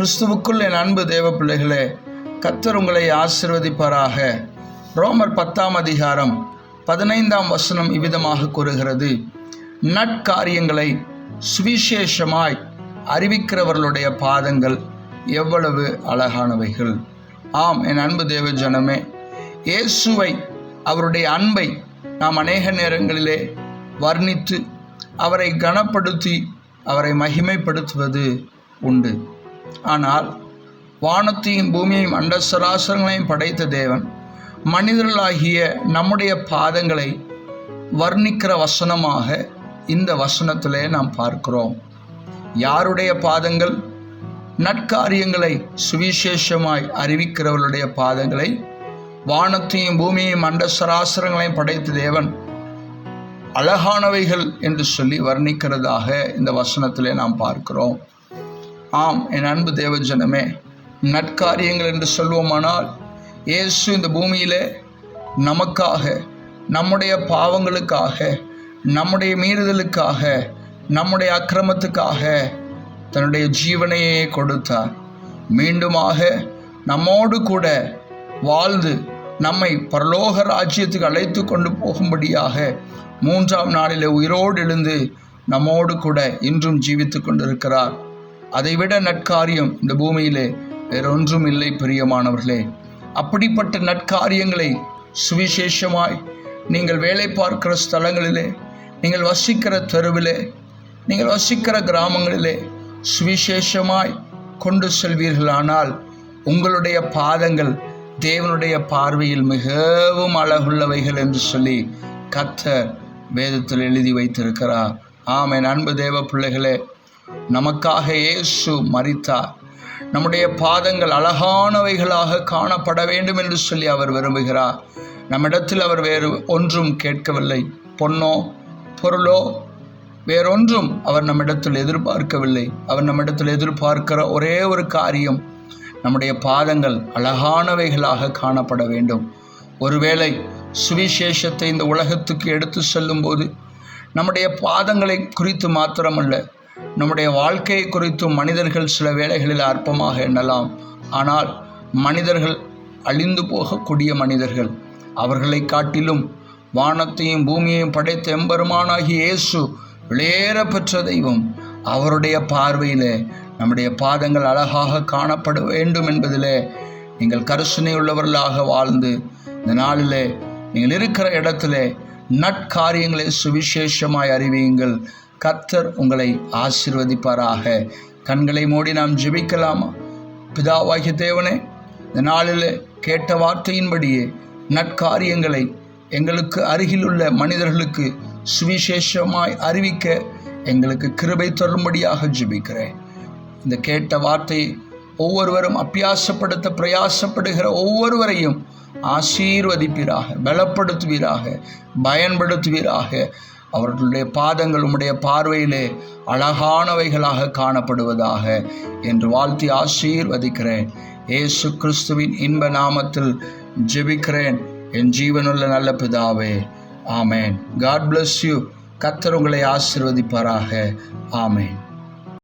கிறிஸ்துவுக்குள் என் அன்பு தேவ பிள்ளைகளே, கர்த்தர் உங்களை ஆசீர்வதிப்பாராக. ரோமர் 10ஆம் அதிகாரம் 15ஆம் வசனம் இவ்விதமாக கூறுகிறது, நற்காரியங்களை சுவிசேஷமாய் அறிவிக்கிறவர்களுடைய பாதங்கள் எவ்வளவு அழகானவைகள். ஆம், என் அன்பு தேவ ஜனமே, இயேசுவை, அவருடைய அன்பை நாம் அநேக நேரங்களிலே வர்ணித்து அவரை கனப்படுத்தி அவரை மகிமைப்படுத்துவது உண்டு. ஆனால் வானத்தையும் பூமியையும் அண்ட சராசரங்களையும் படைத்த தேவன் மனிதர்களாகிய நம்முடைய பாதங்களை வர்ணிக்கிற வசனமாக இந்த வசனத்திலே நாம் பார்க்கிறோம். யாருடைய பாதங்கள்? நற்காரியங்களை சுவிசேஷமாய் அறிவிக்கிறவர்களுடைய பாதங்களை வானத்தையும் பூமியையும் அண்ட சராசரங்களையும் படைத்த தேவன் அழகானவைகள் என்று சொல்லி வர்ணிக்கிறதாக இந்த வசனத்திலே நாம் பார்க்கிறோம். ஆம், என் அன்பு தேவ ஜனமே, நற்காரியங்கள் என்று சொல்வோமானால் இயேசு இந்த பூமியிலே நமக்காக, நம்முடைய பாவங்களுக்காக, நம்முடைய மீறுதலுக்காக, நம்முடைய அக்கிரமத்துக்காக தன்னுடைய ஜீவனையே கொடுத்தார். மீண்டுமாக நம்மோடு கூட வாழ்ந்து நம்மை பரலோக ராஜ்யத்துக்கு அழைத்து கொண்டு போகும்படியாக 3ஆம் நாளிலே உயிரோடு எழுந்து நம்மோடு கூட இன்றும் ஜீவித்து கொண்டிருக்கிறார். அதைவிட நற்காரியம் இந்த பூமியிலே வேறொன்றும் இல்லை பிரியமானவர்களே. அப்படிப்பட்ட நற்காரியங்களை சுவிசேஷமாய் நீங்கள் வேலை பார்க்கிற ஸ்தலங்களிலே, நீங்கள் வசிக்கிற தெருவிலே, நீங்கள் வசிக்கிற கிராமங்களிலே சுவிசேஷமாய் கொண்டு செல்வீர்களானால் உங்களுடைய பாதங்கள் தேவனுடைய பார்வையில் மிகவும் அழகுள்ளவைகள் என்று சொல்லி கர்த்தர் வேதத்தில் எழுதி வைத்திருக்கிறார். ஆம், என் அன்பு தேவ பிள்ளைகளே, நமக்காக இயேசு மரித்தார். நம்முடைய பாதங்கள் அழகானவைகளாக காணப்பட வேண்டும் என்று சொல்லி அவர் விரும்புகிறார். நம்மிடத்தில் அவர் வேறு ஒன்றும் கேட்கவில்லை. பொன்னோ பொருளோ வேறொன்றும் அவர் நம்மிடத்தில் எதிர்பார்க்கவில்லை. அவர் நம்மிடத்தில் எதிர்பார்க்கிற ஒரே ஒரு காரியம், நம்முடைய பாதங்கள் அழகானவைகளாக காணப்பட வேண்டும். ஒருவேளை சுவிசேஷத்தை இந்த உலகத்துக்கு எடுத்து செல்லும்போது நம்முடைய பாதங்களை குறித்து மாத்திரமல்ல, நம்முடைய வாழ்க்கையை குறித்தும் மனிதர்கள் சில வேளைகளில் அற்பமாக எண்ணலாம். ஆனால் மனிதர்கள் அழிந்து போகக்கூடிய மனிதர்கள். அவர்களை காட்டிலும் வானத்தையும் பூமியையும் படைத்த எம்பெருமானாகிய இயேசு வெளியேற பெற்ற தெய்வம். அவருடைய பார்வையிலே நம்முடைய பாதங்கள் அழகாக காணப்பட வேண்டும் என்பதிலே நீங்கள் கரிசனை உள்ளவர்களாக வாழ்ந்து இந்த நாளிலே நீங்கள் இருக்கிற இடத்திலே நற்காரியங்களை சுவிசேஷமாய் அறிவியுங்கள். கர்த்தர் உங்களை ஆசீர்வதிப்பாராக. கண்களை மூடி நாம் ஜெபிக்கலாமா? பிதாவாகிய தேவனே, இந்த நாளில் கேட்ட வார்த்தையின்படியே நற்காரியங்களை எங்களுக்கு அருகிலுள்ள மனிதர்களுக்கு சுவிசேஷமாய் அறிவிக்க எங்களுக்கு கிருபை தரும்படியாக ஜெபிக்கிறேன். இந்த கேட்ட வார்த்தையை ஒவ்வொருவரும் அபியாசப்படுத்த பிரயாசப்படுகிற ஒவ்வொருவரையும் ஆசீர்வதிப்பீராக, பலப்படுத்துவீராக, பயன்படுத்துவீராக. அவர்களுடைய பாதங்கள் உம்முடைய பார்வையிலே அழகானவைகளாக காணப்படுவதாக என்று வாழ்த்தி ஆசீர்வதிக்கிறேன். இயேசு கிறிஸ்துவின் இன்ப நாமத்தில் ஜெபிக்கிறேன் என் ஜீவனுள்ள நல்ல பிதாவே. ஆமேன். God bless you. கர்த்தர் உங்களை ஆசீர்வதிப்பாராக. ஆமேன்.